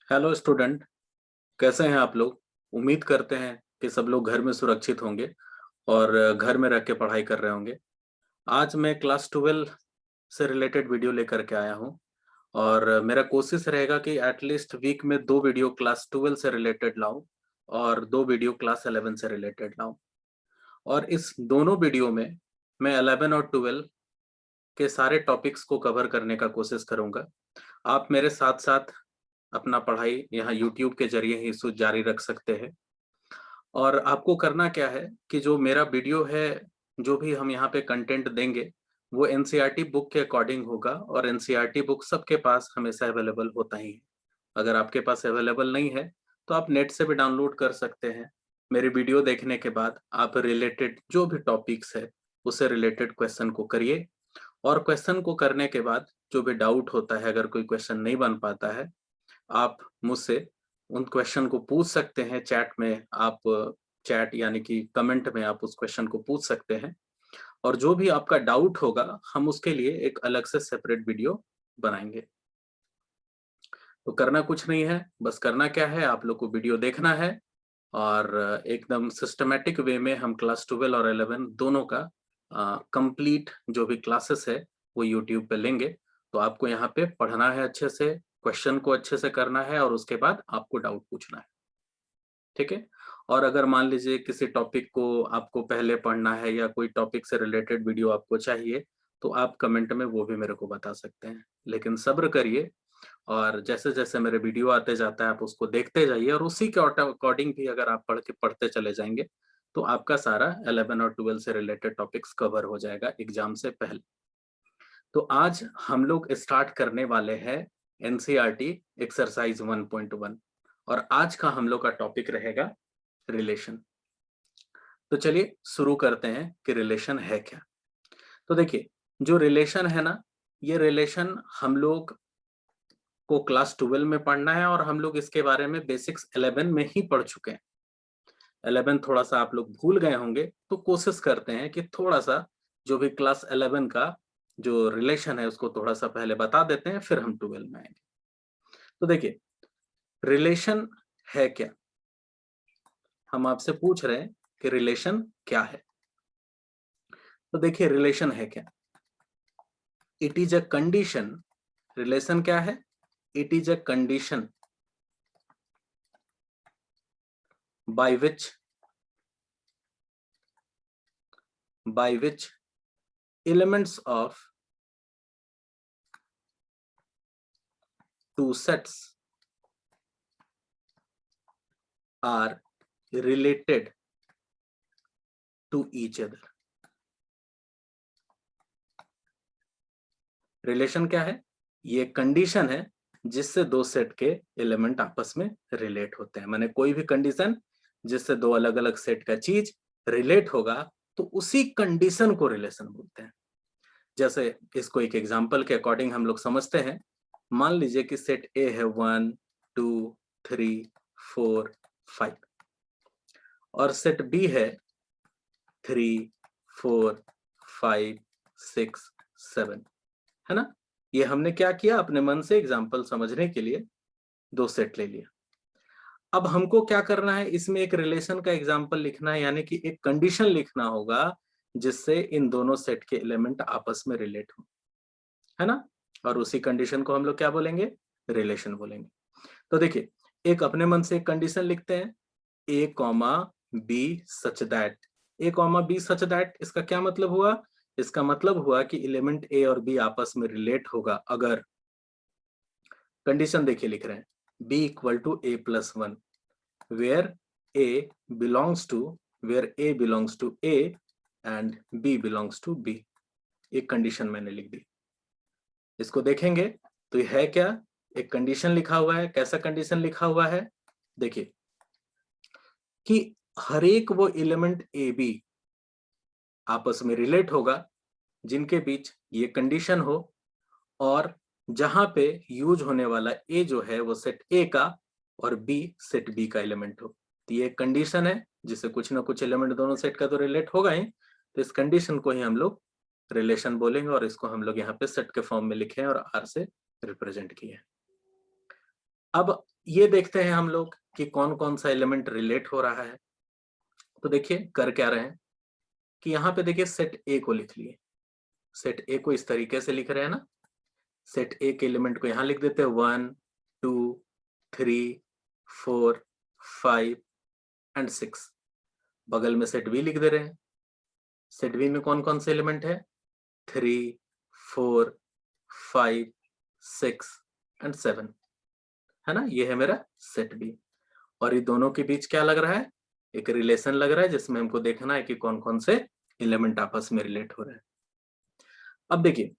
Hello student, कैसे हैं आप लोग। उम्मीद करते हैं कि सब लोग घर में सुरक्षित होंगे और घर में रह के पढ़ाई कर रहे होंगे। आज मैं क्लास 12 से रिलेटेड वीडियो लेकर के आया हूं और मेरा कोशिश रहेगा कि एटलीस्ट वीक में 2 वीडियो क्लास 12 से रिलेटेड लाऊं और 2 वीडियो क्लास 11 से रिलेटेड लाऊं। और इस दोनों वीडियो में मैं 11 और 12 के सारे टॉपिक्स को कवर करने का कोशिश करूंगा। आप मेरे साथ साथ अपना पढ़ाई यहाँ यूट्यूब के जरिए ही जारी रख सकते हैं। और आपको करना क्या है कि जो मेरा वीडियो है, जो भी हम यहाँ पे कंटेंट देंगे वो एनसीईआरटी बुक के अकॉर्डिंग होगा और एनसीईआरटी बुक सबके पास हमेशा अवेलेबल होता ही है। अगर आपके पास अवेलेबल नहीं है तो आप नेट से भी डाउनलोड कर सकते हैं। मेरी वीडियो देखने के बाद आप रिलेटेड जो भी टॉपिक्स है उससे रिलेटेड क्वेश्चन को करिए और क्वेश्चन को करने के बाद जो भी डाउट होता है, अगर कोई क्वेश्चन नहीं बन पाता है, आप मुझसे उन क्वेश्चन को पूछ सकते हैं चैट में। आप चैट यानी कि कमेंट में आप उस क्वेश्चन को पूछ सकते हैं और जो भी आपका डाउट होगा हम उसके लिए एक अलग से सेपरेट वीडियो बनाएंगे। तो करना कुछ नहीं है, बस करना क्या है, आप लोग को वीडियो देखना है और एकदम सिस्टमेटिक वे में हम क्लास 12 और 11 दोनों का कंप्लीट जो भी क्लासेस है वो यूट्यूब पे लेंगे। तो आपको यहाँ पे पढ़ना है अच्छे से, क्वेश्चन को अच्छे से करना है और उसके बाद आपको डाउट पूछना है, ठीक है। और अगर मान लीजिए किसी टॉपिक को आपको पहले पढ़ना है या कोई टॉपिक से रिलेटेड वीडियो आपको चाहिए तो आप कमेंट में वो भी मेरे को बता सकते हैं। लेकिन सब्र करिए और जैसे जैसे मेरे वीडियो आते जाता है आप उसको देखते जाइए और उसी के अकॉर्डिंग भी अगर आप पढ़ते चले जाएंगे तो आपका सारा 11 और 12 से रिलेटेड टॉपिक्स कवर हो जाएगा एग्जाम से पहले। तो आज हम लोग स्टार्ट करने वाले हैं एनसीईआरटी एक्सरसाइज 1.1 और आज का हम लोग का टॉपिक रहेगा रिलेशन। तो चलिए शुरू करते हैं कि रिलेशन है क्या। तो देखिए, जो रिलेशन है ना, ये रिलेशन हम लोग को क्लास 12 में पढ़ना है और हम लोग इसके बारे में बेसिक्स 11 में ही पढ़ चुके हैं। 11 थोड़ा सा आप लोग भूल गए होंगे तो कोशिश करते हैं कि थोड़ा सा जो भी क्लास 11 का जो रिलेशन है उसको थोड़ा सा पहले बता देते हैं, फिर हम 12 में आएंगे। तो देखिए, रिलेशन है क्या, हम आपसे पूछ रहे हैं कि रिलेशन क्या है। तो देखिए, रिलेशन है क्या, it is a condition. Relation क्या है, it is a condition by which elements of two sets are related to each other। Relation क्या है, ये कंडीशन है जिससे दो सेट के एलिमेंट आपस में रिलेट होते हैं। माने कोई भी कंडीशन जिससे दो अलग अलग सेट का चीज रिलेट होगा तो उसी कंडीशन को रिलेशन बोलते हैं। जैसे इसको एक एग्जांपल के अकॉर्डिंग हम लोग समझते हैं। मान लीजिए कि सेट ए है 1 2 3 4 5 और सेट बी है 3 4 5 6 7, है ना। ये हमने क्या किया, अपने मन से एग्जांपल समझने के लिए दो सेट ले लिया। अब हमको क्या करना है, इसमें एक रिलेशन का एग्जांपल लिखना है, यानी कि एक कंडीशन लिखना होगा जिससे इन दोनों सेट के एलिमेंट आपस में रिलेट हो, है ना। और उसी कंडीशन को हम लोग क्या बोलेंगे, रिलेशन बोलेंगे। तो देखिए, एक अपने मन से एक कंडीशन लिखते हैं, A comma B such that. A comma B such that, इसका क्या मतलब हुआ, इसका मतलब हुआ कि एलिमेंट ए और बी आपस में रिलेट होगा अगर, कंडीशन देखिए लिख रहे हैं, B equal to A plus one where A belongs to where A belongs to A and B belongs to B. एक कंडीशन मैंने लिख दी। इसको देखेंगे तो ये है क्या, एक कंडीशन लिखा हुआ है। कैसा कंडीशन लिखा हुआ है, देखिए कि हर एक वो एलिमेंट ए बी आपस में रिलेट होगा जिनके बीच ये कंडीशन हो और जहां पे यूज होने वाला ए जो है वो सेट ए का और बी सेट बी का एलिमेंट हो। तो ये कंडीशन है जिससे कुछ ना कुछ एलिमेंट दोनों सेट का तो रिलेट होगा ही। तो इस कंडीशन को ही हम लोग रिलेशन बोलेंगे और इसको हम लोग यहाँ पे सेट के फॉर्म में लिखे हैं और आर से रिप्रेजेंट किए हैं। अब ये देखते हैं हम लोग कि कौन कौन सा एलिमेंट रिलेट हो रहा है। तो देखिए कर क्या रहे हैं कि यहाँ पे देखिए सेट ए को लिख लिए। सेट ए को इस तरीके से लिख रहे हैं ना, सेट ए के एलिमेंट को यहाँ लिख देते हैं 1 2 3 4 5 एंड 6। बगल में सेट बी लिख दे रहे हैं। सेट बी में कौन कौन से एलिमेंट है, 3 4 5 6 एंड 7, है ना। ये है मेरा सेट बी। और ये दोनों के बीच क्या लग रहा है, एक रिलेशन लग रहा है, जिसमें हमको देखना है कि कौन कौन से एलिमेंट आपस में रिलेट हो रहे हैं। अब देखिए,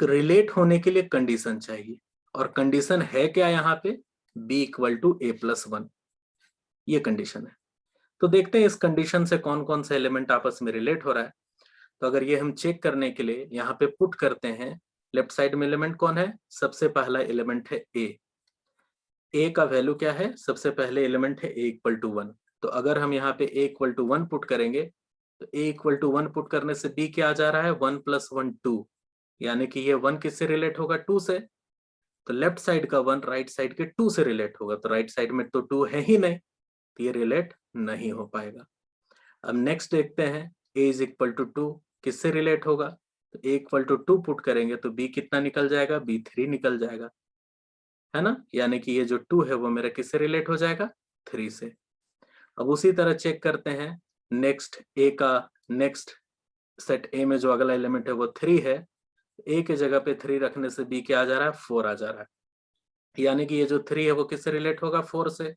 रिलेट होने के लिए कंडीशन चाहिए, और कंडीशन है क्या यहाँ पे, b equal to A plus 1, ये कंडीशन है। तो देखते हैं इस कंडीशन से कौन कौन सा एलिमेंट आपस में रिलेट हो रहा है। तो अगर ये हम चेक करने के लिए यहाँ पे पुट करते हैं, लेफ्ट साइड में एलिमेंट कौन है, सबसे पहला एलिमेंट है ए का वैल्यू क्या है, सबसे पहले एलिमेंट है ए इक्वल टू 1। तो अगर हम यहाँ पे ए इक्वल टू 1 पुट करेंगे, तो ए इक्वल टू 1 पुट करने से बी क्या आ जा रहा है, 1 प्लस 1 2, यानी कि ये 1 किससे रिलेट होगा, 2 से। तो लेफ्ट साइड का 1 राइट साइड के 2 से रिलेट होगा, तो राइट साइड में तो 2 है ही नहीं, तो ये रिलेट नहीं हो पाएगा। अब नेक्स्ट देखते हैं, ए इज इक्वल टू 2 किससे रिलेट होगा, तो ए इक्वल टू 2 पुट करेंगे तो बी कितना निकल जाएगा, बी 3 निकल जाएगा, है ना। यानी कि ये जो 2 है वो मेरा किससे रिलेट हो जाएगा, 3 से। अब उसी तरह चेक करते हैं नेक्स्ट ए का, नेक्स्ट सेट ए में जो अगला एलिमेंट है वो 3 है। ए के जगह पे 3 रखने से बी क्या आ जा रहा है, 4 आ जा रहा है, यानी कि ये जो 3 है वो किससे रिलेट होगा, 4 से।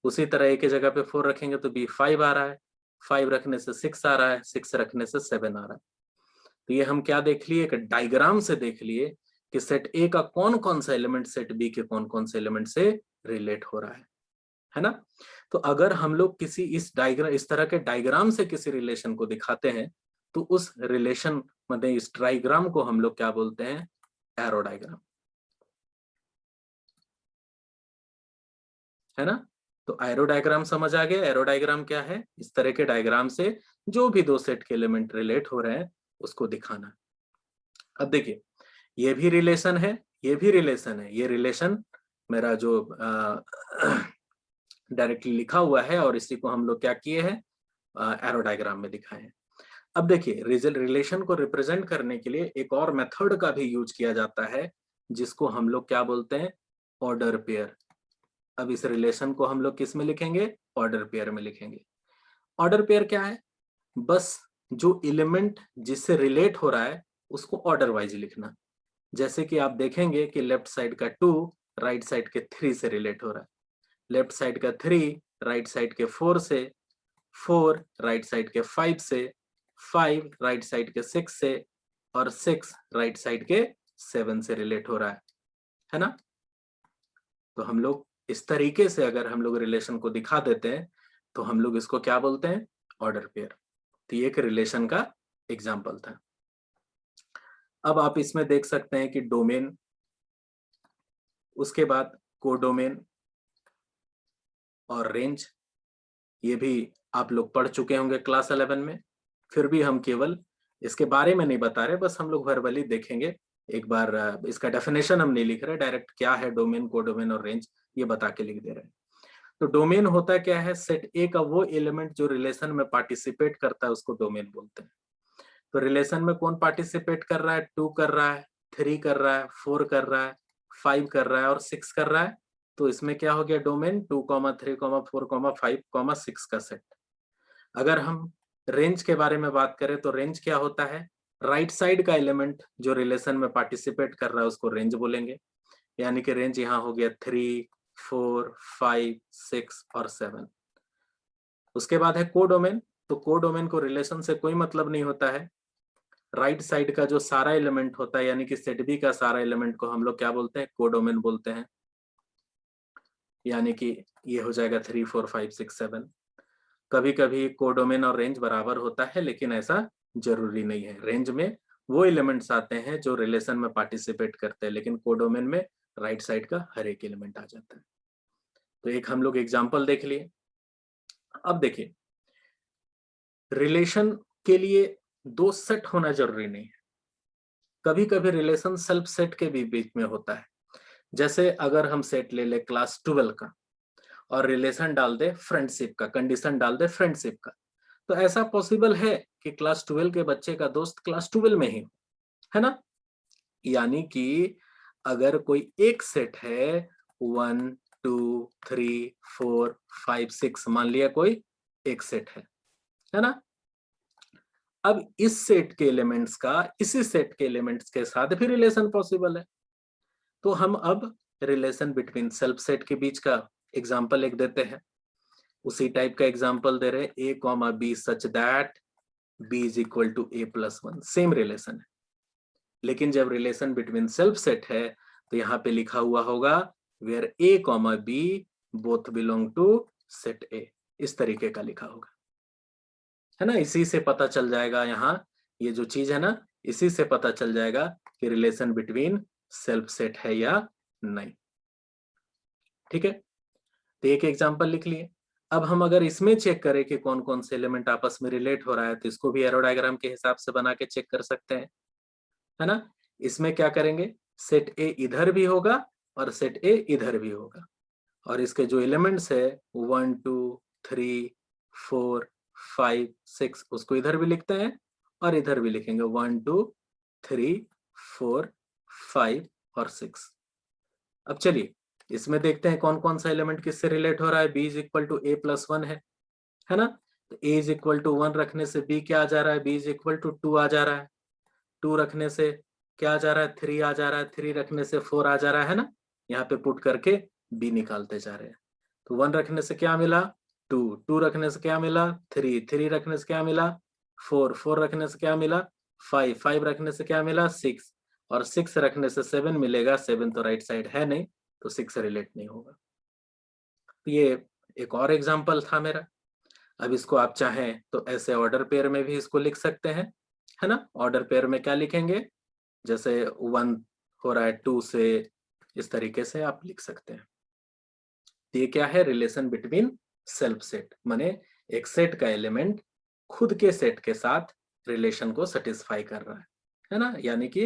उसी तरह ए के जगह पे 4 रखेंगे तो बी 5 आ रहा है, 5 रखने से 6 आ रहा है, 6 रखने से 7 आ रहा है। तो ये हम क्या देख लिए, एक डायग्राम से देख लिए कि सेट ए का कौन कौन सा एलिमेंट सेट बी के कौन कौन से एलिमेंट से रिलेट हो रहा है ना। तो अगर हम लोग किसी इस तरह के डायग्राम से किसी रिलेशन को दिखाते हैं, तो उस रिलेशन मतलब इस डायग्राम को हम लोग क्या बोलते हैं, एरो डायग्राम, है ना। तो एरो डायग्राम समझ आ गया। एरो डायग्राम क्या है, इस तरह के डायग्राम से जो भी दो सेट के एलिमेंट रिलेट हो रहे हैं उसको दिखाना। अब देखिए, ये भी रिलेशन है, ये भी रिलेशन है। ये रिलेशन मेरा जो डायरेक्टली लिखा हुआ है, और इसी को हम लोग क्या किए हैं, एरो डायग्राम में दिखाए हैं। अब देखिए, रिलेशन को रिप्रेजेंट करने के लिए एक और मेथड का भी यूज किया जाता है, जिसको हम लोग क्या बोलते हैं, ऑर्डर पेयर। अब इस रिलेशन को हम लोग किस में लिखेंगे, ऑर्डर पेयर में लिखेंगे। ऑर्डर पेयर क्या है, बस जो एलिमेंट जिससे रिलेट हो रहा है उसको ऑर्डर वाइज लिखना। जैसे कि आप देखेंगे कि लेफ्ट साइड का 2 राइट साइड के 3 से रिलेट हो रहा है, लेफ्ट साइड का 3 राइट साइड के 4 से, 4 राइट साइड के 5 से, 5 राइट साइड के 6 से, और 6 राइट साइड के 7 से रिलेट हो रहा है ना। तो हम लोग इस तरीके से अगर हम लोग रिलेशन को दिखा देते हैं तो हम लोग इसको क्या बोलते हैं, ऑर्डर पेयर। तो ये एक रिलेशन का एग्जाम्पल था। अब आप इसमें देख सकते हैं कि डोमेन, उसके बाद कोडोमेन और रेंज, ये भी आप लोग पढ़ चुके होंगे क्लास 11 में। फिर भी हम केवल इसके बारे में नहीं बता रहे, बस हम लोग वर्बली देखेंगे एक बार। इसका डेफिनेशन हम नहीं लिख रहे, डायरेक्ट क्या है डोमेन, कोडोमेन और रेंज ये बता के लिख दे रहे हैं। तो डोमेन होता क्या है, सेट ए का वो एलिमेंट जो रिलेशन में पार्टिसिपेट करता है उसको डोमेन बोलते हैं। तो रिलेशन में कौन पार्टिसिपेट कर रहा है, 2 कर रहा है, 3 कर रहा है, 4 कर रहा है, 5 कर रहा है और 6 कर रहा है। तो इसमें क्या हो गया, डोमेन 2, 3, 4, 5, 6 का सेट। अगर हम रेंज के बारे में बात करें तो रेंज क्या होता है, राइट साइड का एलिमेंट जो रिलेशन में पार्टिसिपेट कर रहा है उसको रेंज बोलेंगे। यानी कि रेंज यहाँ हो गया 3, 4, 5, 6 और 7। उसके बाद है कोडोमेन। तो कोडोमेन को रिलेशन से कोई मतलब नहीं होता है। राइट साइड का जो सारा एलिमेंट होता है, यानी कि सेट बी का सारा एलिमेंट को हम लोग क्या बोलते हैं, कोडोमेन बोलते हैं। यानी कि ये हो जाएगा 3, 4, 5, 6, 7। कभी कभी कोडोमेन और रेंज बराबर होता है, लेकिन ऐसा जरूरी नहीं है। रेंज में वो एलिमेंट्स आते हैं जो रिलेशन में पार्टिसिपेट करते हैं, लेकिन कोडोमेन में राइट साइड का हर एक एलिमेंट आ जाता है। तो एक हम लोग एग्जाम्पल देख लिए। अब देखिए, रिलेशन के लिए दो सेट होना जरूरी नहीं है। कभी कभी रिलेशन सेल्फ सेट के भी बीच में होता है। जैसे अगर हम सेट ले ले क्लास 12 का और रिलेशन डाल दे फ्रेंडशिप का, कंडीशन डाल दे फ्रेंडशिप का, तो ऐसा पॉसिबल है कि क्लास 12 के बच्चे का दोस्त क्लास 12 में ही हो, है ना? यानी कि अगर कोई एक सेट है 1 2 3 4 5 6, मान लिया कोई एक सेट है ना? अब इस सेट के एलिमेंट्स का इसी सेट के एलिमेंट्स के साथ भी रिलेशन पॉसिबल है। तो हम अब रिलेशन बिटवीन सेल्फ सेट के बीच का एग्जांपल एक देते हैं। उसी टाइप का एग्जांपल दे रहे हैं, a comma B such that b is equal to a plus 1। Same relation है, लेकिन जब रिलेशन बिटवीन सेल्फ सेट है तो यहाँ पे लिखा हुआ होगा where a comma B both belong to set a। इस तरीके का लिखा होगा, है ना? इसी से पता चल जाएगा, यहाँ ये जो चीज है ना, इसी से पता चल जाएगा कि रिलेशन बिटवीन सेल्फ सेट है या नहीं। ठीक है, तो एक एग्जांपल लिख लिए। अब हम अगर इसमें चेक करें कि कौन कौन से एलिमेंट आपस में रिलेट हो रहा है, तो इसको भी एरो डायग्राम के हिसाब से बना के चेक कर सकते हैं, है ना? इसमें क्या करेंगे, सेट ए इधर भी होगा और सेट ए इधर भी होगा, और इसके जो एलिमेंट्स है 1 2 3 4 5 6, उसको इधर भी लिखते हैं और इधर भी लिखेंगे 1 2 3 4 5 और 6। अब चलिए इसमें देखते हैं कौन कौन सा एलिमेंट किससे रिलेट हो रहा है। b is equal to a plus 1 है ना? तो a इज इक्वल टू 1 रखने से b क्या आ जा रहा है, b इज इक्वल टू 2 आ जा रहा है। 2 रखने से क्या आ जा रहा है, 3 आ जा रहा है। 3 रखने से 4 आ जा रहा है ना? यहाँ पे पुट करके b निकालते जा रहे हैं। तो 1 रखने से क्या मिला, 2। 2 रखने से क्या मिला, 3। 3 रखने से क्या मिला, 4। 4 रखने से क्या मिला, 5। 5 रखने से क्या मिला, 6। और 6 रखने से 7 मिलेगा। 7 तो राइट साइड है नहीं, तो 6 रिलेट नहीं होगा। ये एक और एग्जांपल था मेरा। अब इसको आप चाहें तो ऐसे ऑर्डर पेयर में भी इसको लिख सकते हैं, है ना? ऑर्डर पेयर में क्या लिखेंगे, जैसे 1 हो रहा है 2 से, इस तरीके से आप लिख सकते हैं। ये क्या है, रिलेशन बिटवीन सेल्फ सेट, माने एक सेट का एलिमेंट खुद के सेट के साथ रिलेशन को सेटिस्फाई कर रहा है ना? यानी कि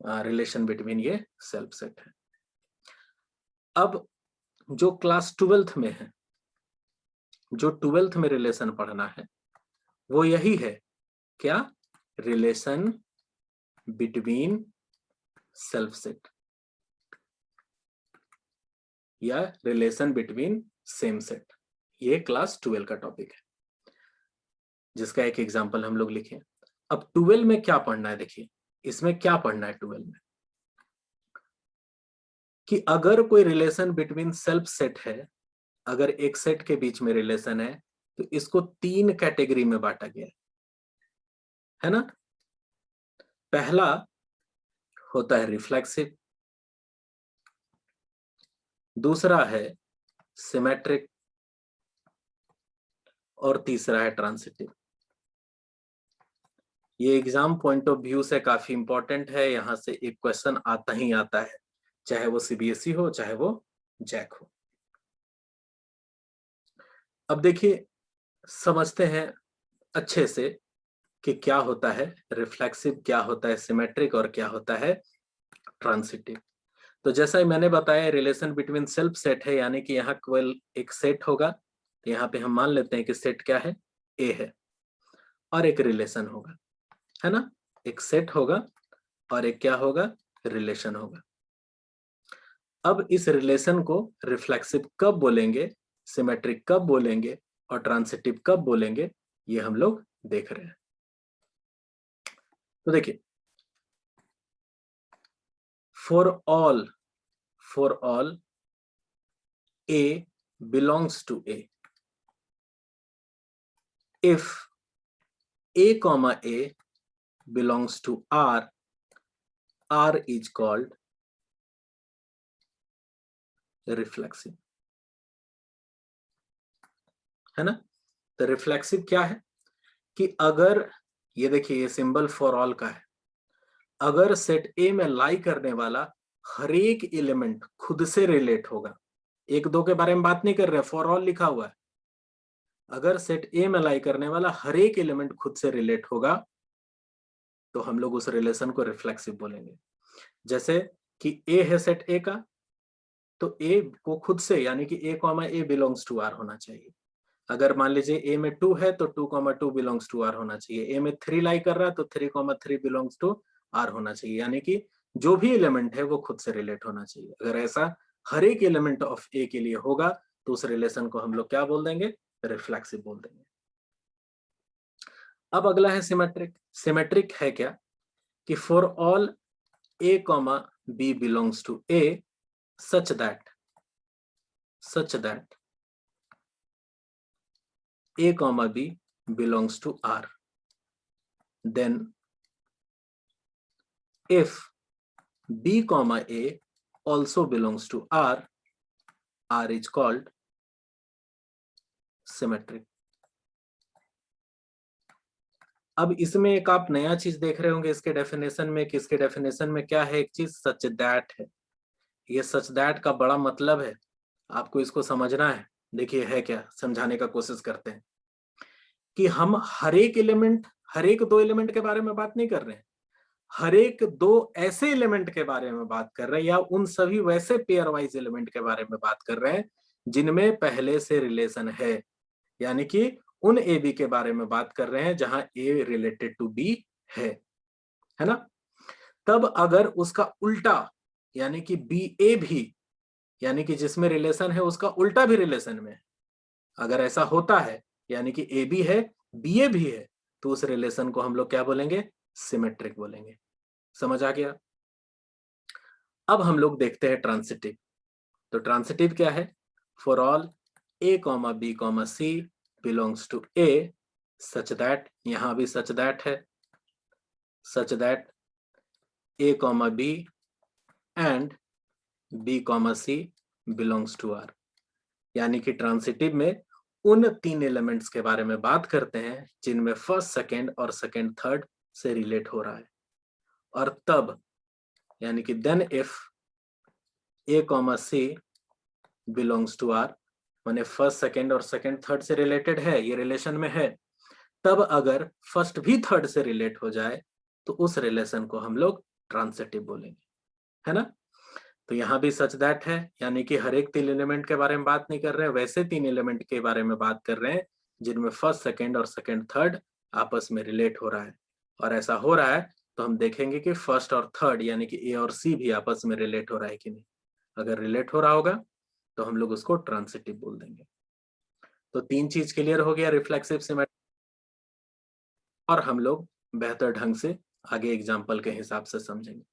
रिलेशन बिटवीन ये सेल्फ सेट है। अब जो क्लास 12th में है, जो 12th में रिलेशन पढ़ना है, वो यही है, क्या, रिलेशन बिटवीन सेल्फ सेट या रिलेशन बिटवीन सेम सेट। ये क्लास 12 का टॉपिक है, जिसका एक एग्जांपल हम लोग लिखे। अब 12 में क्या पढ़ना है, देखिए इसमें क्या पढ़ना है 12 में, कि अगर कोई रिलेशन बिटवीन सेल्फ सेट है, अगर एक सेट के बीच में रिलेशन है, तो इसको 3 कैटेगरी में बांटा गया है ना? पहला होता है रिफ्लेक्सिव, दूसरा है सिमेट्रिक, और तीसरा है ट्रांसिटिव। ये एग्जाम पॉइंट ऑफ व्यू से काफी इंपॉर्टेंट है, यहां से एक क्वेश्चन आता ही आता है, चाहे वो सीबीएसई हो चाहे वो जैक हो। अब देखिए समझते हैं अच्छे से कि क्या होता है रिफ्लेक्सिव, क्या होता है सिमेट्रिक, और क्या होता है ट्रांसिटिव। तो जैसा ही मैंने बताया, रिलेशन बिटवीन सेल्फ सेट है, यानी कि यहाँ केवल एक सेट होगा। तो यहाँ पे हम मान लेते हैं कि सेट क्या है, ए है, और एक रिलेशन होगा, है ना? एक सेट होगा और एक क्या होगा, रिलेशन होगा। अब इस रिलेशन को रिफ्लेक्सिव कब बोलेंगे, सिमेट्रिक कब बोलेंगे और ट्रांसिटिव कब बोलेंगे, ये हम लोग देख रहे हैं। तो देखिए, for all A belongs to A, if A comma A belongs to R, R is called reflexive, है ना? तो रिफ्लेक्सिव क्या है कि अगर, ये देखिए ये सिंबल फॉर ऑल का है, अगर सेट ए में लाई करने वाला हर एक एलिमेंट खुद से रिलेट होगा, एक दो के बारे में बात नहीं कर रहे, फॉर ऑल लिखा हुआ है, अगर सेट ए में लाई करने वाला हर एक एलिमेंट खुद से रिलेट होगा, तो हम लोग उस रिलेशन को रिफ्लेक्सिव बोलेंगे। जैसे कि ए है सेट ए का, तो ए को खुद से यानी कि A comma A belongs to R होना चाहिए। अगर मान लीजिए ए में 2 है तो 2 बिलोंग्स टू आर होना चाहिए। ए में 3 लाई कर रहा है तो 3 बिलोंग्स टू आर होना चाहिए, यानी कि जो भी एलिमेंट है वो खुद से रिलेट होना चाहिए। अगर ऐसा हर एक एलिमेंट ऑफ ए के लिए होगा तो उस रिलेशन को हम लोग क्या बोल देंगे? रिफ्लेक्सिव बोल देंगे। अब अगला है सिमेट्रिक। सिमेट्रिक है क्या कि for all A comma B belongs to A such that a comma b belongs to R, then if b comma a also belongs to R is called symmetric। अब इसमें एक आप नया चीज देख रहे होंगे इसके डेफिनेशन में, कि इसके डेफिनेशन में क्या है? एक चीज सच दैट है। ये सच दैट का बड़ा मतलब है, आपको इसको समझना है। देखिए है क्या, समझाने का कोशिश करते हैं कि हम हर एक एलिमेंट, हर एक दो एलिमेंट के बारे में बात नहीं कर रहे हैं, हर एक दो ऐसे एलिमेंट के बारे में बात कर रहे हैं, या उन सभी वैसे पेयर वाइज एलिमेंट के बारे में बात कर रहे हैं जिनमें पहले से रिलेशन है। यानी कि उन ए बी के बारे में बात कर रहे हैं जहां ए रिलेटेड टू बी है ना। तब अगर उसका उल्टा यानी कि बी ए भी, यानी कि जिसमें रिलेशन है उसका उल्टा भी रिलेशन में है, अगर ऐसा होता है यानी कि ए बी है बी ए भी है, तो उस रिलेशन को हम लोग क्या बोलेंगे? सिमेट्रिक बोलेंगे। समझ आ गया? अब हम लोग देखते हैं ट्रांसिटिव। तो ट्रांसिटिव क्या है? For all A comma B comma C belongs to A such that, यहां भी सच दैट है, such that A comma B and B comma C belongs to R. यानी कि ट्रांसिटिव में उन तीन एलिमेंट्स के बारे में बात करते हैं जिनमें फर्स्ट सेकेंड और सेकेंड थर्ड से रिलेट हो रहा है। और तब यानी कि then if A comma C belongs to R, माने फर्स्ट सेकेंड और सेकेंड थर्ड से रिलेटेड है, ये रिलेशन में है, तब अगर फर्स्ट भी थर्ड से रिलेट हो जाए तो उस रिलेशन को हम लोग ट्रांसिटिव बोलेंगे, है ना। तो यहाँ भी सच दैट है, यानी कि हर एक तीन एलिमेंट के बारे में बात नहीं कर रहे हैं, वैसे तीन एलिमेंट के बारे में बात कर रहे हैं जिनमें फर्स्ट सेकेंड और सेकेंड थर्ड आपस में रिलेट हो रहा है। और ऐसा हो रहा है तो हम देखेंगे कि फर्स्ट और थर्ड यानी कि ए और सी भी आपस में रिलेट हो रहा है कि नहीं। अगर रिलेट हो रहा होगा तो हम लोग उसको ट्रांसिटिव बोल देंगे। तो तीन चीज क्लियर हो गया, रिफ्लेक्सिव, सिमेट्रिक, और हम लोग बेहतर ढंग से आगे एग्जाम्पल के हिसाब से समझेंगे।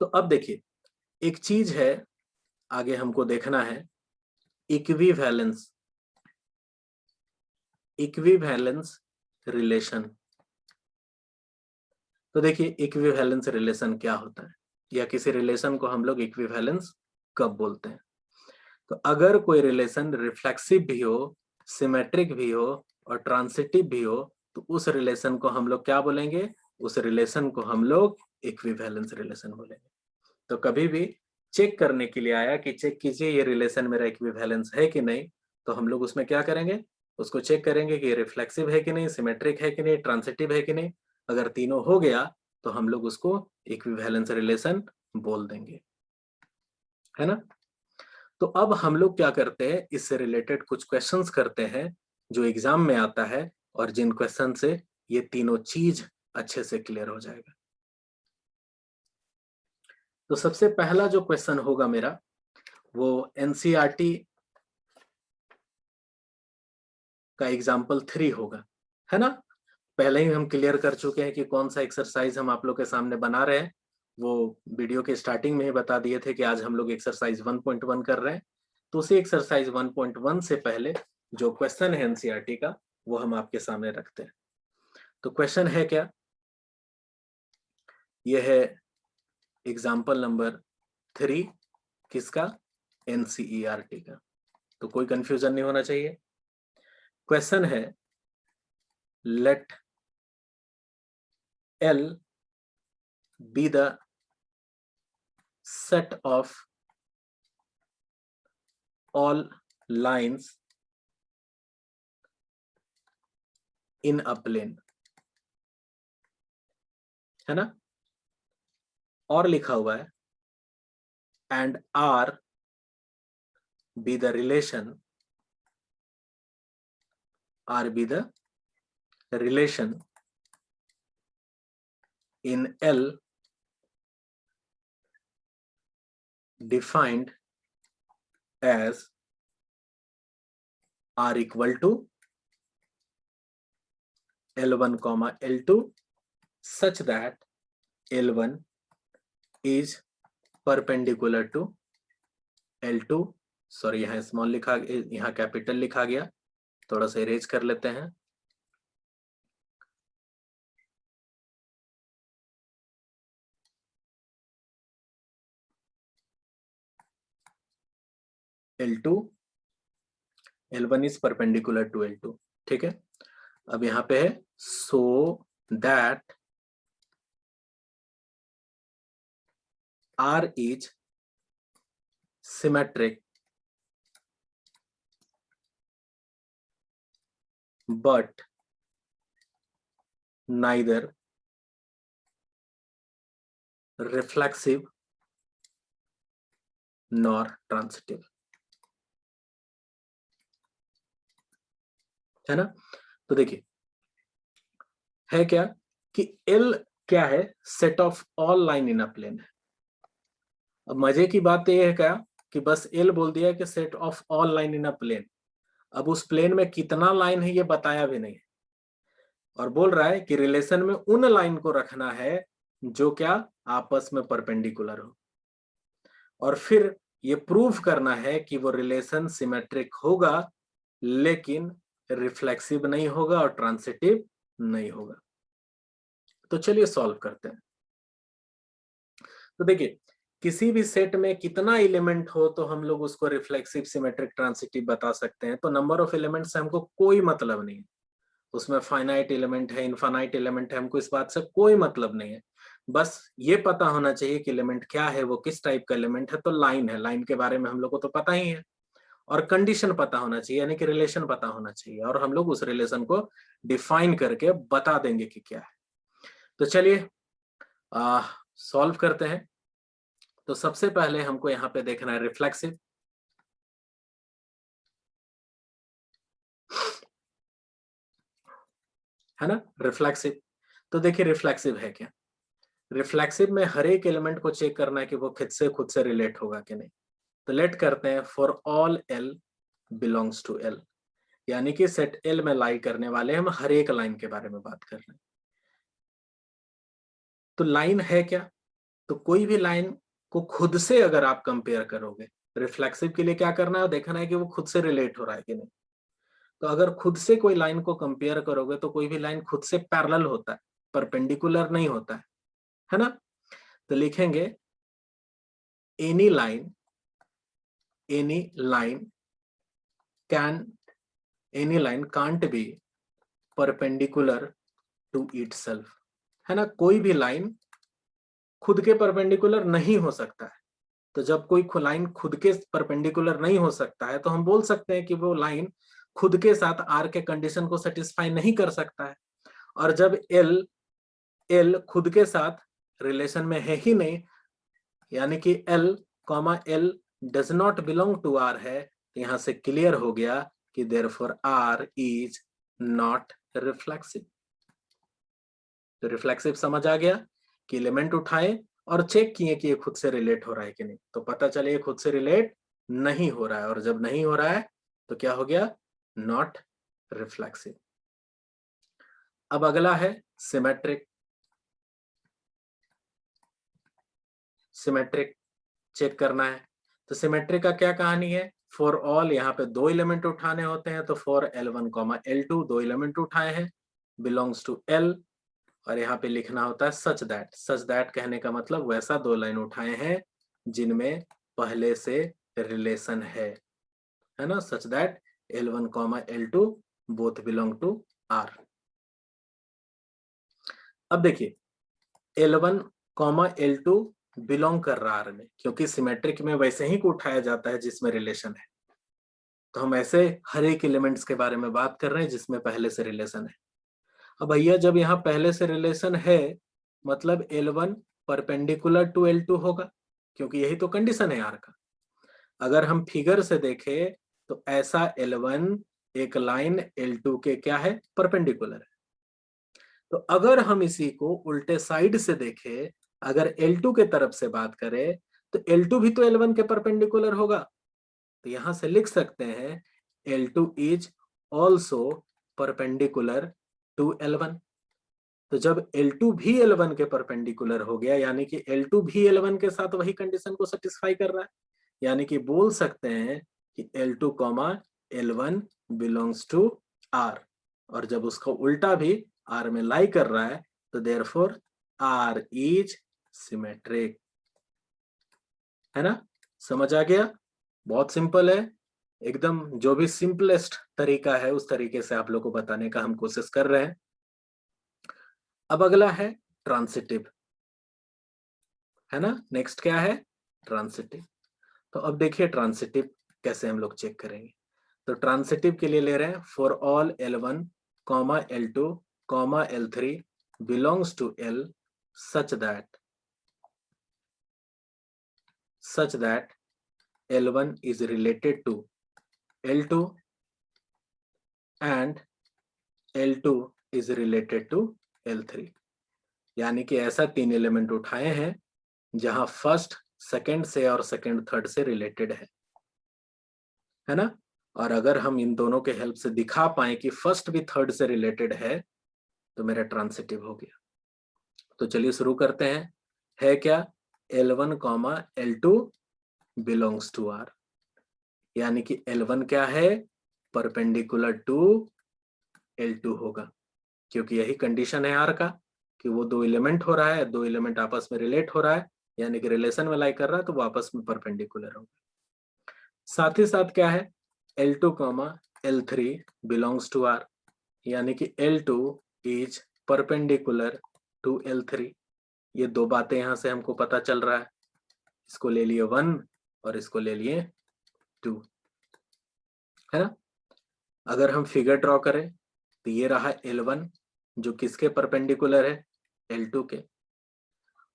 तो अब देखिए एक चीज है आगे हमको देखना है, इक्विवेलेंस, इक्विवेलेंस रिलेशन। तो देखिए इक्विवेलेंस रिलेशन क्या होता है, या किसी रिलेशन को हम लोग इक्विवेलेंस कब बोलते हैं? तो अगर कोई रिलेशन रिफ्लेक्सिव भी हो, सिमेट्रिक भी हो और ट्रांसिटिव भी हो तो उस रिलेशन को हम लोग क्या बोलेंगे? उस रिलेशन को हम लोग इक्विवेलेंस रिलेशन बोलेंगे। तो कभी भी चेक करने के लिए आया कि चेक कीजिए ये रिलेशन मेरा इक्विवेलेंस है कि नहीं, तो हम लोग उसमें क्या करेंगे? उसको चेक करेंगे कि ये रिफ्लेक्सिव है कि नहीं, सिमेट्रिक है कि नहीं, ट्रांसिटिव है कि नहीं। अगर तीनों हो गया तो हम लोग उसको इक्विवेलेंस रिलेशन बोल देंगे, है ना। तो अब हम लोग क्या करते हैं, इससे रिलेटेड कुछ क्वेश्चंस करते हैं जो एग्जाम में आता है और जिन क्वेश्चन से ये तीनों चीज अच्छे से क्लियर हो जाएगा। तो सबसे पहला जो क्वेश्चन होगा मेरा वो एनसीईआरटी का एग्जाम्पल 3 होगा, है ना। पहले ही हम क्लियर कर चुके हैं कि कौन सा एक्सरसाइज हम आप लोग के सामने बना रहे हैं, वो वीडियो के स्टार्टिंग में ही बता दिए थे कि आज हम लोग एक्सरसाइज 1.1 कर रहे हैं। तो उसी एक्सरसाइज 1.1 से पहले जो क्वेश्चन है एनसीईआरटी का वो हम आपके सामने रखते हैं। तो क्वेश्चन है क्या, ये है एग्जाम्पल नंबर 3, किसका? एनसीईआरटी का। तो कोई कंफ्यूजन नहीं होना चाहिए। क्वेश्चन है late L be the set of all lines in a plane, है ना। और लिखा हुआ है and R be the relation, R be the relation in L defined as R equal to L1 comma L2 such that L1 is perpendicular to L2। Sorry यहाँ small लिखा, यहाँ capital लिखा गया, थोड़ा सा इरेज कर लेते हैं। L2 L1 is perpendicular to L2, ठीक है। अब यहाँ पे है so that R is symmetric but neither reflexive nor transitive, है ना। तो देखिए है क्या कि L क्या है, set of all line in a plane है। अब मजे की बात यह है क्या कि बस L बोल दिया कि set of all line in a plane. अब उस प्लेन में कितना लाइन है ये बताया भी नहीं, और बोल रहा है कि रिलेशन में उन लाइन को रखना है जो क्या आपस में परपेंडिकुलर हो, और फिर ये प्रूफ करना है कि वो रिलेशन सिमेट्रिक होगा लेकिन रिफ्लेक्सिव नहीं होगा और ट्रांसिटिव नहीं होगा। तो चलिए सॉल्व करते हैं। तो देखिए किसी भी सेट में कितना एलिमेंट हो तो हम लोग उसको रिफ्लेक्सिव, सिमेट्रिक, ट्रांसिटिव बता सकते हैं। तो नंबर ऑफ एलिमेंट से हमको कोई मतलब नहीं है, उसमें फाइनाइट एलिमेंट है, इनफाइनाइट एलिमेंट है, हमको इस बात से कोई मतलब नहीं है। बस ये पता होना चाहिए कि एलिमेंट क्या है, वो किस टाइप का एलिमेंट है। तो लाइन है, लाइन के बारे में हम लोग को तो पता ही है, और कंडीशन पता होना चाहिए, यानी कि रिलेशन पता होना चाहिए, और हम लोग उस रिलेशन को डिफाइन करके बता देंगे कि क्या है। तो चलिए सॉल्व करते हैं। तो सबसे पहले हमको यहाँ पे देखना है रिफ्लेक्सिव, है ना, रिफ्लेक्सिव। तो देखिए रिफ्लेक्सिव है क्या, रिफ्लेक्सिव में हर एक एलिमेंट को चेक करना है कि वो खुद से रिलेट होगा कि नहीं। तो लेट करते हैं for all L belongs to L, यानी कि सेट L में लाई करने वाले हम हर एक लाइन के बारे में बात कर रहे हैं। तो लाइन है क्या, तो कोई भी लाइन को खुद से अगर आप कंपेयर करोगे, रिफ्लेक्सिव के लिए क्या करना है, देखना है कि वो खुद से रिलेट हो रहा है कि नहीं। तो अगर खुद से कोई लाइन को कंपेयर करोगे तो कोई भी लाइन खुद से पैरेलल होता है, परपेंडिकुलर नहीं होता है ना। तो लिखेंगे any line can't be perpendicular to itself, है ना। कोई भी लाइन खुद के परपेंडिकुलर नहीं हो सकता है। तो जब कोई लाइन खुद के परपेंडिकुलर नहीं हो सकता है तो हम बोल सकते हैं कि वो लाइन खुद के साथ आर के कंडीशन को सेटिस्फाई नहीं कर सकता है। और जब एल खुद के साथ रिलेशन में है ही नहीं, यानी कि L, L does not belong to R है, तो यहां से क्लियर हो गया कि therefore R is not reflexive. तो रिफ्लेक्सिव समझ आ गया कि एलिमेंट उठाए और चेक किए कि ये खुद से रिलेट हो रहा है कि नहीं, तो पता चले ये खुद से रिलेट नहीं हो रहा है, और जब नहीं हो रहा है तो क्या हो गया, नॉट रिफ्लेक्सिव। अब अगला है सिमेट्रिक। सिमेट्रिक चेक करना है। तो सिमेट्रिक का क्या कहानी है, फॉर ऑल यहाँ पे दो एलिमेंट उठाने होते हैं। तो फॉर L1, L2 दो एलिमेंट उठाए हैं, बिलोंग्स टू L, और यहाँ पे लिखना होता है सच दैट। सच दैट कहने का मतलब वैसा दो लाइन उठाए हैं जिनमें पहले से रिलेशन है ना। Such that L1, L2 both belong to R। अब देखिए L1, L2 बिलोंग कर रहा R में, क्योंकि सिमेट्रिक में वैसे ही को उठाया जाता है जिसमें रिलेशन है। तो हम ऐसे हर एक एलिमेंट्स के बारे में बात कर रहे हैं जिसमें पहले से रिलेशन है। अब भैया जब यहाँ पहले से रिलेशन है मतलब L1 परपेंडिकुलर टू L2 होगा, क्योंकि यही तो कंडीशन है R का। अगर हम फिगर से देखें तो ऐसा L1 एक लाइन L2 के क्या है, परपेंडिकुलर है। तो अगर हम इसी को उल्टे साइड से देखें, अगर L2 के तरफ से बात करें तो L2 भी तो L1 के परपेंडिकुलर होगा। तो यहां से लिख सकते हैं L2 is also perpendicular to L1। तो जब L2 भी L1 के परपेंडिकुलर हो गया, यानी कि L2 भी L1 के साथ वही कंडीशन को सेटिस्फाई कर रहा है, यानी कि बोल सकते हैं कि L2 L1 belongs to R। और जब उसका उल्टा भी R में लाई कर रहा है तो देयरफॉर R इज सिमेट्रिक। है ना, समझ आ गया? बहुत सिंपल है एकदम। जो भी सिंपलेस्ट तरीका है उस तरीके से आप लोग को बताने का हम कोशिश कर रहे हैं। अब अगला है ट्रांसिटिव, है ना। नेक्स्ट क्या है, ट्रांसिटिव। तो अब देखिए ट्रांसिटिव कैसे हम लोग चेक करेंगे। तो ट्रांसिटिव के लिए ले रहे हैं for all L1, L2, L3 belongs to L such that L1 is related to L2 and L2 is related to L3। यानी कि ऐसा 3 एलिमेंट उठाए हैं जहां फर्स्ट सेकंड से और सेकंड थर्ड से रिलेटेड है ना। और अगर हम इन दोनों के हेल्प से दिखा पाए कि फर्स्ट भी थर्ड से रिलेटेड है तो मेरा ट्रांसिटिव हो गया। तो चलिए शुरू करते हैं। है क्या, L1 L2 belongs to R, यानी कि L1 क्या है, परपेंडिकुलर टू L2 होगा, क्योंकि यही कंडीशन है R का कि वो दो एलिमेंट हो रहा है, दो एलिमेंट आपस में रिलेट हो रहा है, यानी कि रिलेशन में लाई कर रहा है तो वो आपस में परपेंडिकुलर होगा। साथ ही साथ क्या है, L2 L3 belongs to R, यानी कि L2 is perpendicular to L3। ये दो बातें यहां से हमको पता चल रहा है। इसको ले लिए 1 और इसको ले लिए 2, है ना। अगर हम फिगर ड्रॉ करें तो ये रहा L1 जो किसके परपेंडिकुलर है, L2 के।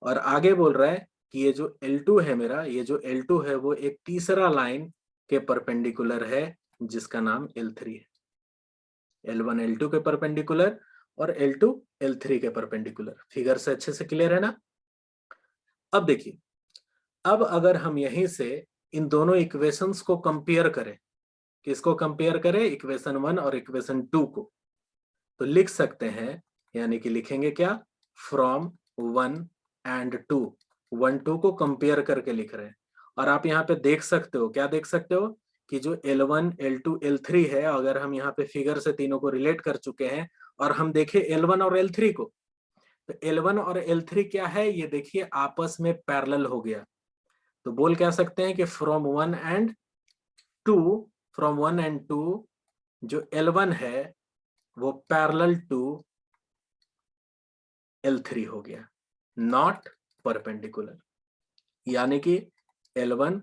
और आगे बोल रहा है कि ये जो L2 है मेरा, ये जो L2 है वो एक तीसरा लाइन के परपेंडिकुलर है जिसका नाम L3 है। L1 L2 के परपेंडिकुलर और L2 L3 के परपेंडिकुलर। फिगर से अच्छे से क्लियर है ना। अब देखिए, अब अगर हम यहीं से इन दोनों इक्वेशंस को कंपेयर करें, किसको कंपेयर करें, इक्वेशन 1 और इक्वेशन 2 को, तो लिख सकते हैं, यानी कि लिखेंगे क्या, फ्रॉम 1 एंड 2, 1 2 को कंपेयर करके लिख रहे हैं। और आप यहाँ पे देख सकते हो, क्या देख सकते हो कि जो L1 L2 L3 है, अगर हम यहाँ पे फिगर से तीनों को रिलेट कर चुके हैं और हम देखें L1 और L3 को, तो L1 और L3 क्या है, ये देखिए आपस में पैरेलल हो गया। तो बोल क्या सकते हैं कि फ्रॉम 1 एंड 2, फ्रॉम 1 एंड 2 जो L1 है वो पैरेलल टू L3 हो गया, नॉट परपेंडिकुलर। यानी कि L1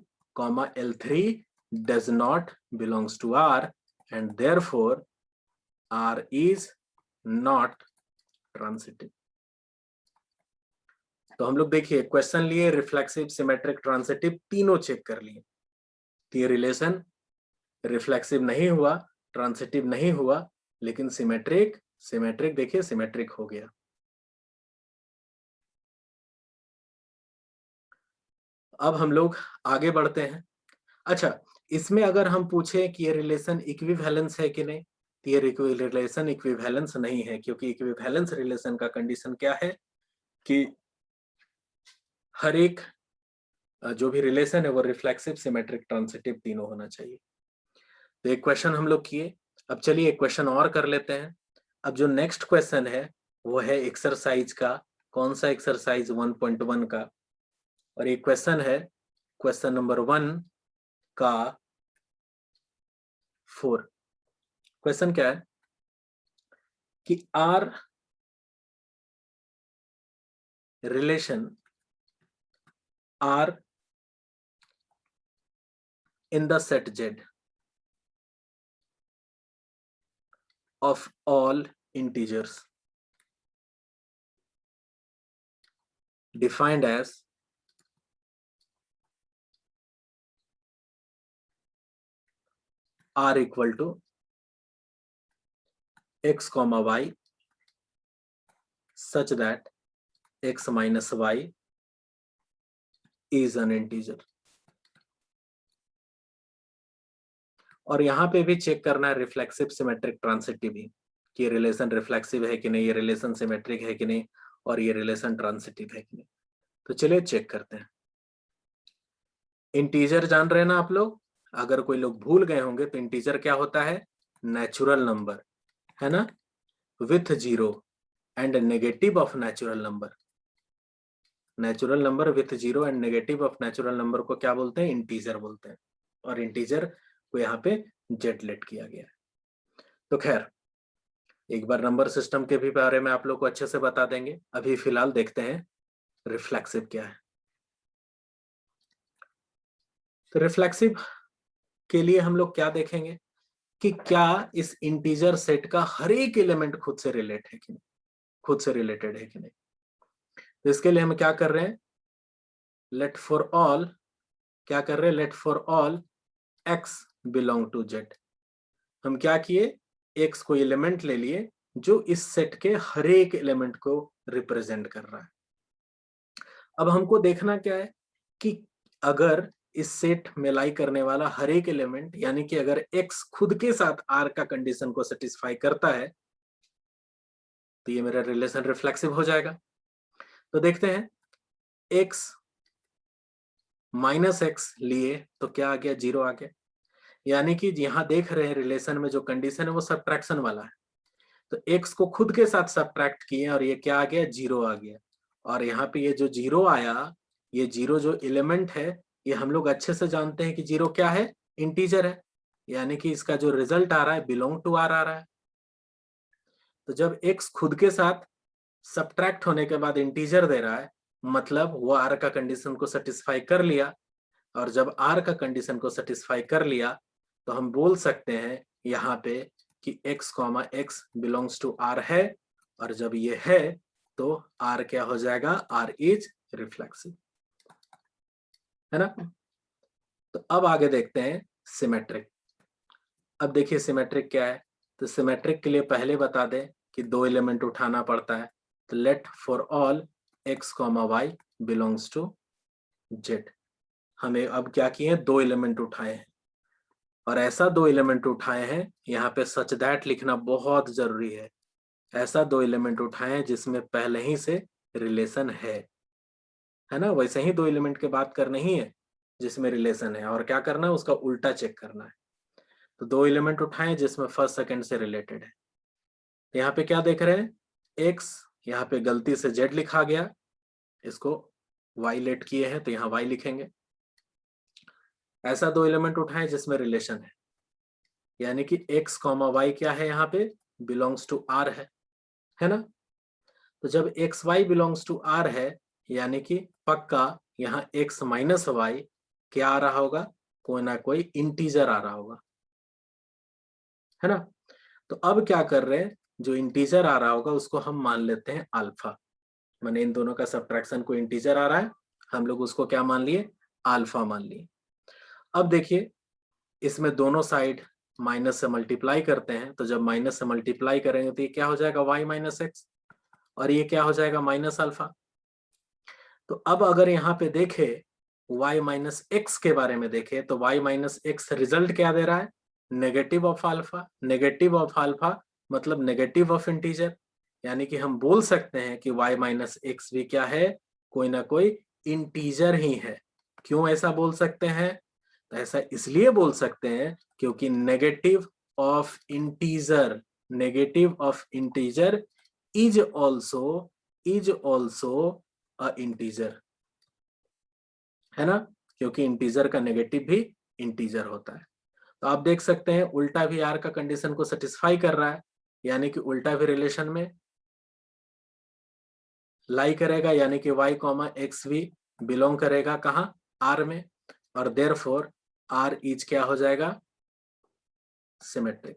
L3 does not belongs to R and therefore R is not transitive. तो हम लोग देखिए क्वेश्चन लिए, रिफ्लेक्सिव, सिमेट्रिक, ट्रांसिटिव तीनों चेक कर लिए। ये रिलेशन रिफ्लेक्सिव नहीं हुआ, ट्रांसिटिव नहीं हुआ, लेकिन सिमेट्रिक, सिमेट्रिक देखिए सिमेट्रिक हो गया। अब हम लोग आगे बढ़ते हैं। अच्छा, इसमें अगर हम पूछे कि ये रिलेशन इक्विवेलेंस है कि नहीं, तो ये रिलेशन इक्विवेलेंस नहीं है, क्योंकि इक्विवेलेंस रिलेशन का कंडीशन क्या है कि हर एक जो भी रिलेशन है वो रिफ्लेक्सिव, सिमेट्रिक, ट्रांसिटिव तीनों होना चाहिए। तो एक क्वेश्चन हम लोग किए। अब चलिए एक क्वेश्चन और कर लेते हैं। अब जो नेक्स्ट क्वेश्चन है वो है एक्सरसाइज का। कौन सा एक्सरसाइज, 1.1 का। और एक क्वेश्चन है क्वेश्चन नंबर 1 का 4। क्वेश्चन क्या है कि R relation R in the set Z of all integers defined as r equal to x comma y such that x minus y is an integer। और यहां पे भी चेक करना है रिफ्लेक्सिव सिमेट्रिक ट्रांसिटिव ही, कि रिलेशन रिफ्लेक्सिव है कि नहीं, ये रिलेशन सिमेट्रिक है कि नहीं, और ये रिलेशन ट्रांसिटिव है कि नहीं। तो चलिए चेक करते हैं। इंटीजर जान रहे हैं ना आप लोग, अगर कोई लोग भूल गए होंगे तो इंटीजर क्या होता है, नेचुरल नंबर, है ना, with zero and negative of natural number. Natural number with zero and negative of natural number को क्या बोलते हैं, इंटीजर बोलते हैं। और इंटीजर को यहाँ पे जेड लेट किया गया है। तो खैर एक बार नंबर सिस्टम के भी बारे में आप लोग को अच्छे से बता देंगे। अभी फिलहाल देखते हैं रिफ्लेक्सिव क्या है। तो रिफ्लेक्सिव के लिए हम लोग क्या देखेंगे कि क्या इस इंटीजर सेट का हर एक एलिमेंट खुद से रिलेट है कि नहीं, खुद से रिलेटेड है कि नहीं। तो इसके लिए हम क्या कर रहे हैं, लेट फॉर ऑल, क्या कर रहे हैं, let for all x belong to z। हम क्या किए, x को एलिमेंट ले लिए जो इस सेट के हर एक एलिमेंट को रिप्रेजेंट कर रहा है। अब हमको देखना क्या है कि अगर इस सेट में लाई करने वाला हर एक एलिमेंट, यानी कि अगर x खुद के साथ r का कंडीशन को सेटिस्फाई करता है तो ये मेरा रिलेशन रिफ्लेक्सिव हो जाएगा। तो देखते हैं, x माइनस एक्स लिए तो क्या आ गया, जीरो आ गया। यानी कि यहां देख रहे हैं रिलेशन में जो कंडीशन है वो सब्ट्रैक्शन वाला है। तो x को खुद के साथ सब्ट्रैक्ट किए और ये क्या आ गया, जीरो आ गया। और यहाँ पे ये जो जीरो आया, ये जीरो जो एलिमेंट है, ये हम लोग अच्छे से जानते हैं कि जीरो क्या है, इंटीजर है। यानी कि इसका जो रिजल्ट आ रहा है बिलोंग टू आर आ रहा है। तो जब x खुद के साथ सब्ट्रैक्ट होने के बाद इंटीजर दे रहा है, मतलब वो आर का कंडीशन को सेटिस्फाई कर लिया। और जब आर का कंडीशन को सेटिस्फाई कर लिया तो हम बोल सकते हैं यहाँ पे कि x comma X belongs to R है। और जब ये है तो r क्या हो जाएगा, r इज रिफ्लेक्सिव, है ना। तो अब आगे देखते हैं सिमेट्रिक। अब देखिए सिमेट्रिक क्या है। तो सिमेट्रिक के लिए पहले बता दें कि दो एलिमेंट उठाना पड़ता है। तो let for all x comma Y belongs to z। हमें अब क्या किए हैं, दो एलिमेंट उठाए हैं। और ऐसा दो एलिमेंट उठाए हैं, यहाँ पे सच दैट लिखना बहुत जरूरी है। ऐसा दो एलिमेंट उठाए हैं जिसमें पहले ही से रिलेशन है ना। वैसे ही दो एलिमेंट की बात करनी ही है जिसमें रिलेशन है, और क्या करना है, उसका उल्टा चेक करना है। तो दो एलिमेंट उठाए हैं जिसमें फर्स्ट सेकंड से रिलेटेड है। यहाँ पे क्या देख रहे हैं, x, यहाँ पे गलती से z लिखा गया, इसको y लेट किए हैं तो यहाँ y लिखेंगे। ऐसा दो एलिमेंट उठाए जिसमें रिलेशन है, यानी कि x कॉमा वाई क्या है, यहाँ पे बिलोंग्स टू r है ना। तो जब X Y belongs to R है, यानी कि पक्का यहाँ x माइनस वाई क्या आ रहा होगा, कोई ना कोई इंटीजर आ रहा होगा, है ना। तो अब क्या कर रहे हैं, जो इंटीजर आ रहा होगा उसको हम मान लेते हैं अल्फा। माने इन दोनों का सब्ट्रैक्शन को इंटीजर आ रहा है, हम लोग उसको क्या मान लिए, अल्फा मान लिए। अब देखिए इसमें दोनों साइड माइनस से मल्टीप्लाई करते हैं, तो जब माइनस से मल्टीप्लाई करेंगे तो ये क्या हो जाएगा, y माइनस एक्स, और ये क्या हो जाएगा, माइनस अल्फा। तो अब अगर यहाँ पे देखे y माइनस एक्स के बारे में देखे तो y माइनस एक्स रिजल्ट क्या दे रहा है, negative of alpha. Negative of alpha मतलब नेगेटिव ऑफ इंटीजर, यानी कि हम बोल सकते हैं कि y माइनस एक्स भी क्या है, कोई ना कोई इंटीजर ही है। क्यों ऐसा बोल सकते हैं, तो ऐसा इसलिए बोल सकते हैं क्योंकि negative of integer is also a integer, है ना। क्योंकि इंटीजर का नेगेटिव भी इंटीजर होता है। तो आप देख सकते हैं उल्टा भी आर का कंडीशन को सेटिस्फाई कर रहा है, यानी कि उल्टा भी रिलेशन में लाई करेगा, यानी कि y कॉमा एक्स भी बिलोंग करेगा कहाँ, आर में। और देयरफॉर आर इज क्या हो जाएगा, सिमेट्रिक।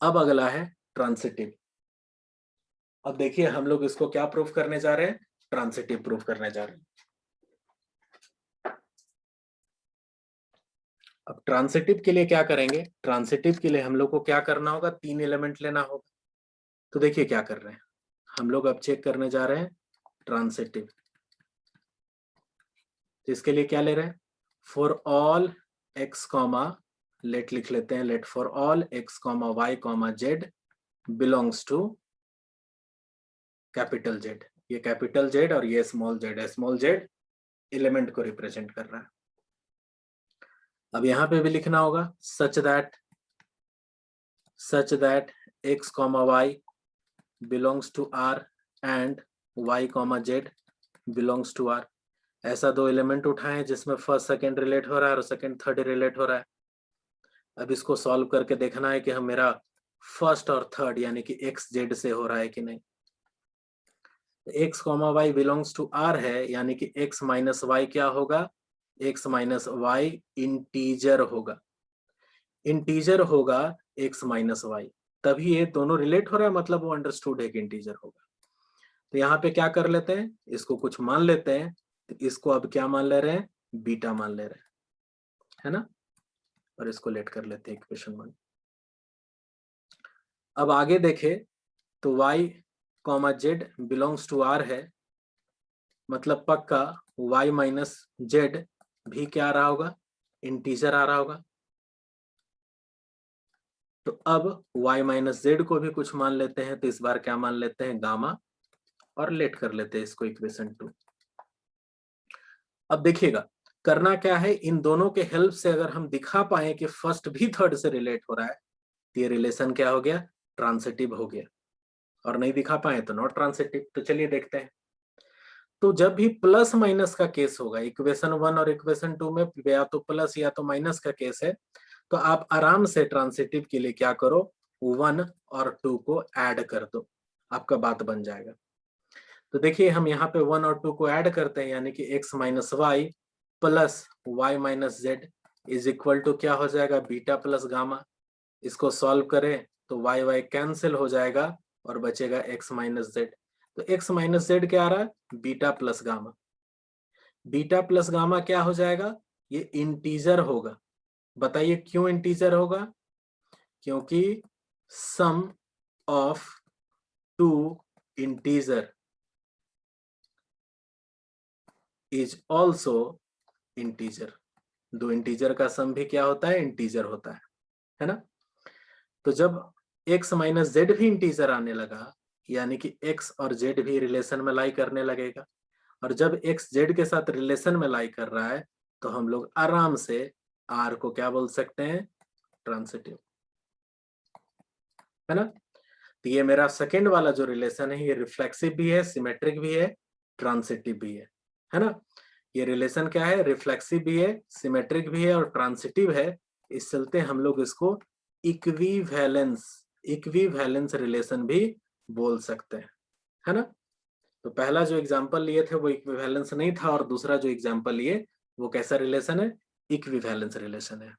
अब अगला है ट्रांसिटिव। अब देखिए हम लोग इसको क्या प्रूफ करने जा रहे हैं, ट्रांसिटिव प्रूफ करने जा रहे हैं। अब ट्रांसिटिव के लिए क्या करेंगे, ट्रांसिटिव के लिए हम लोग को क्या करना होगा, 3 एलिमेंट लेना होगा। तो देखिए क्या कर रहे हैं हम लोग, अब चेक करने जा रहे हैं ट्रांसिटिव। तो इसके लिए क्या ले रहे हैं, for all X comma, let लिख लेते हैं, let for all X comma Y comma Z belongs to capital Z. ये कैपिटल जेड और ये स्मॉल जेड है, स्मॉल जेड एलिमेंट को रिप्रेजेंट कर रहा है। अब यहां पे भी लिखना होगा such that x comma Y belongs to R and y comma Z belongs to R. ऐसा दो एलिमेंट उठाएं जिसमें फर्स्ट सेकंड रिलेट हो रहा है और सेकंड थर्ड रिलेट हो रहा है। अब इसको सॉल्व करके देखना है कि हम मेरा फर्स्ट और थर्ड यानी कि x जेड से हो रहा है कि नहीं। x comma Y belongs to R है, यानी कि x माइनस वाई क्या होगा, x माइनस वाई इंटीजर होगा, इंटीजर होगा x माइनस वाई, तभी ये दोनों रिलेट हो रहा है, मतलब वो अंडरस्टूड है कि इंटीजर होगा। तो यहाँ पे क्या कर लेते हैं, इसको कुछ मान लेते हैं। तो इसको अब क्या मान ले रहे हैं, बीटा मान ले रहे हैं, है ना। और इसको लेट कर लेते हैं इक्वेशन 1। अब आगे देखे तो y comma Z belongs to R है, मतलब पक्का y माइनस जेड भी क्या आ रहा होगा, इंटीजर आ रहा होगा। तो अब y माइनस जेड को भी कुछ मान लेते हैं, तो इस बार क्या मान लेते हैं, गामा, और लेट कर लेते हैं इसको इक्वेशन 2। अब देखिएगा करना क्या है, इन दोनों के हेल्प से अगर हम दिखा पाए कि फर्स्ट भी थर्ड से रिलेट हो रहा है, तो ये रिलेशन क्या हो गया, ट्रांसिटिव हो गया। और नहीं दिखा पाए तो नॉट ट्रांसिटिव। तो चलिए देखते हैं। तो जब भी प्लस माइनस का केस होगा, इक्वेशन 1 और इक्वेशन 2 में या तो प्लस या तो माइनस का केस है, तो आप आराम से ट्रांसिटिव के लिए क्या करो, 1 और 2 को ऐड कर दो, आपका बात बन जाएगा। तो देखिए हम यहाँ पे 1 और 2 को ऐड करते हैं, यानी कि x minus Y plus Y minus Z is equal to क्या हो जाएगा, बीटा प्लस गामा। इसको सॉल्व करें तो वाई वाई कैंसिल हो जाएगा और बचेगा x माइनस जेड। तो x माइनस जेड क्या आ रहा है, beta plus gamma. Beta plus gamma क्या हो जाएगा, ये इंटीजर होगा। बताइए क्यों इंटीजर होगा, क्योंकि sum of two integer is also integer. दो इंटीजर का सम भी क्या होता है, इंटीजर होता है ना। तो जब x माइनस जेड भी इंटीजर आने लगा, यानी कि x और z भी रिलेशन में लाई करने लगेगा। और जब x z के साथ रिलेशन में लाई कर रहा है, तो हम लोग आराम से r को क्या बोल सकते हैं, ट्रांसिटिव, है ना। तो ये मेरा सेकेंड वाला जो रिलेशन है, ये रिफ्लेक्सिव भी है, सिमेट्रिक भी है, ट्रांसिटिव भी है ना। ये रिलेशन क्या है, रिफ्लेक्सिव भी है, सिमेट्रिक भी है और ट्रांसिटिव है। इस चलते हम लोग इसको इक्विवेलेंस रिलेशन भी बोल सकते हैं, है ना। तो पहला जो एग्जांपल लिए थे वो इक्विवेलेंस नहीं था, और दूसरा जो एग्जांपल लिए वो कैसा रिलेशन है, इक्विवेलेंस रिलेशन है।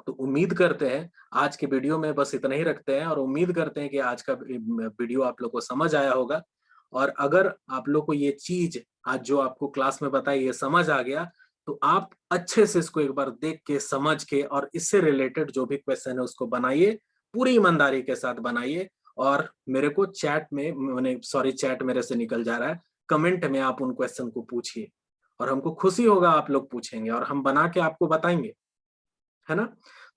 तो उम्मीद करते हैं आज के वीडियो में बस इतना ही रखते हैं, और उम्मीद करते हैं कि आज का वीडियो आप लोग को समझ आया होगा। और अगर आप लोग को ये चीज आज जो आपको क्लास में बताई ये समझ आ गया, तो आप अच्छे से इसको एक बार देख के समझ के और इससे रिलेटेड जो भी क्वेश्चन है उसको बनाइए, पूरी ईमानदारी के साथ बनाइए। और मेरे को चैट में, मैंने सॉरी चैट मेरे से निकल जा रहा है, कमेंट में आप उन क्वेश्चन को पूछिए, और हमको खुशी होगा आप लोग पूछेंगे और हम बना के आपको बताएंगे, है ना।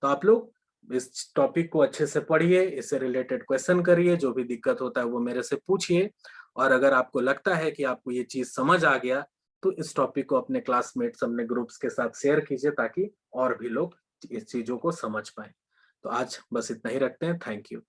तो आप लोग इस टॉपिक को अच्छे से पढ़िए, इससे रिलेटेड क्वेश्चन करिए, जो भी दिक्कत होता है वो मेरे से पूछिए। और अगर आपको लगता है कि आपको ये चीज समझ आ गया, तो इस टॉपिक को अपने क्लासमेट्स, अपने ग्रुप्स के साथ शेयर कीजिए, ताकि और भी लोग इस चीजों को समझ पाए। तो आज बस इतना ही रखते हैं। Thank you.